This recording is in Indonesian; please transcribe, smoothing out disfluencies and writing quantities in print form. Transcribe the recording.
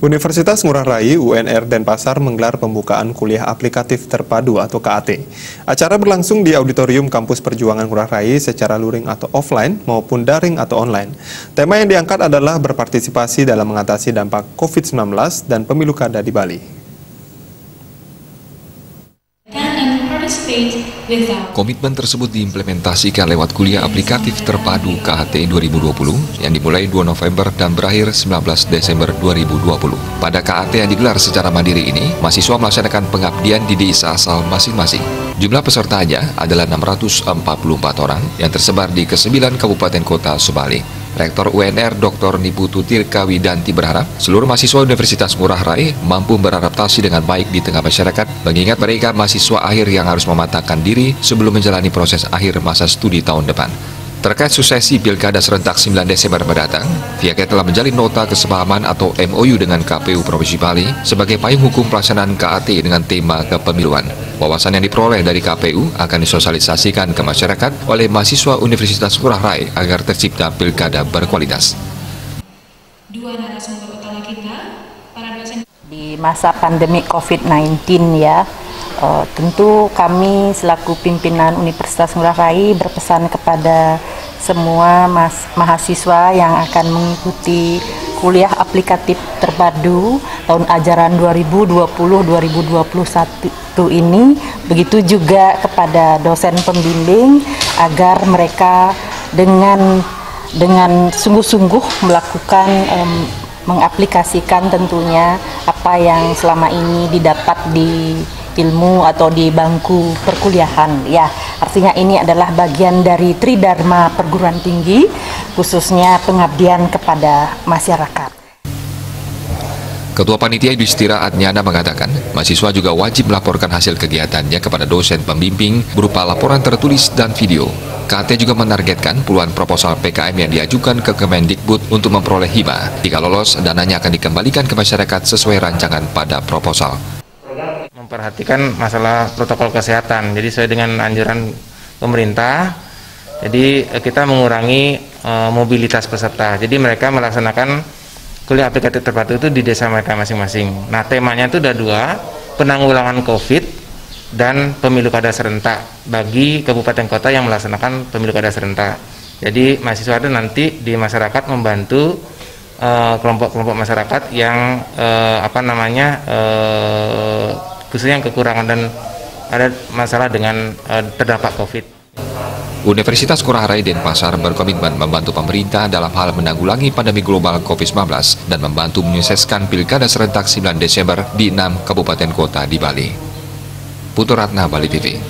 Universitas Ngurah Rai UNR Denpasar menggelar pembukaan kuliah aplikatif terpadu atau KAT. Acara berlangsung di Auditorium Kampus Perjuangan Ngurah Rai secara luring atau offline maupun daring atau online. Tema yang diangkat adalah berpartisipasi dalam mengatasi dampak COVID-19 dan pemilu kada di Bali. Komitmen tersebut diimplementasikan lewat kuliah aplikatif terpadu KHT 2020 yang dimulai 2 November dan berakhir 19 Desember 2020. Pada KHT yang digelar secara mandiri ini, mahasiswa melaksanakan pengabdian di desa asal masing-masing. Jumlah pesertanya adalah 644 orang yang tersebar di ke-9 kabupaten kota sebalik. Rektor UNR Dr. Niputu Tirkawidanti berharap seluruh mahasiswa Universitas Ngurah Rai mampu beradaptasi dengan baik di tengah masyarakat, mengingat mereka mahasiswa akhir yang harus mematangkan diri sebelum menjalani proses akhir masa studi tahun depan. Terkait suksesi Pilkada serentak 9 Desember mendatang, pihaknya telah menjalin nota kesepahaman atau MOU dengan KPU Provinsi Bali sebagai payung hukum pelaksanaan KAT dengan tema kepemiluan. Wawasan yang diperoleh dari KPU akan disosialisasikan ke masyarakat oleh mahasiswa Universitas Ngurah Rai agar tercipta pilkada berkualitas. Dua narasumber utama kita, para dosen. Di masa pandemi COVID-19 ya, tentu kami selaku pimpinan Universitas Ngurah Rai berpesan kepada semua mahasiswa yang akan mengikuti kuliah aplikatif terpadu tahun ajaran 2020-2021 ini, begitu juga kepada dosen pembimbing agar mereka dengan sungguh-sungguh melakukan mengaplikasikan tentunya apa yang selama ini didapat di ilmu atau di bangku perkuliahan ya. Artinya ini adalah bagian dari Tridharma perguruan tinggi, khususnya pengabdian kepada masyarakat. Ketua Panitia Yudhistira Adnyana mengatakan, mahasiswa juga wajib melaporkan hasil kegiatannya kepada dosen pembimbing berupa laporan tertulis dan video. KT juga menargetkan puluhan proposal PKM yang diajukan ke Kemendikbud untuk memperoleh hibah. Jika lolos, dananya akan dikembalikan ke masyarakat sesuai rancangan pada proposal. Memperhatikan masalah protokol kesehatan, jadi sesuai dengan anjuran pemerintah, jadi kita mengurangi mobilitas peserta, jadi mereka melaksanakan kuliah aplikatif terpadu itu di desa mereka masing-masing. Nah, temanya itu ada dua, penanggulangan COVID dan pemilu kada serentak bagi kabupaten kota yang melaksanakan pemilu kada serentak. Jadi mahasiswa itu nanti di masyarakat membantu kelompok-kelompok masyarakat yang khususnya yang kekurangan dan ada masalah dengan terdampak COVID. Universitas Ngurah Rai Denpasar berkomitmen membantu pemerintah dalam hal menanggulangi pandemi global COVID-19 dan membantu menyukseskan Pilkada serentak 9 Desember di 6 kabupaten kota di Bali. Putu Ratna, Bali TV.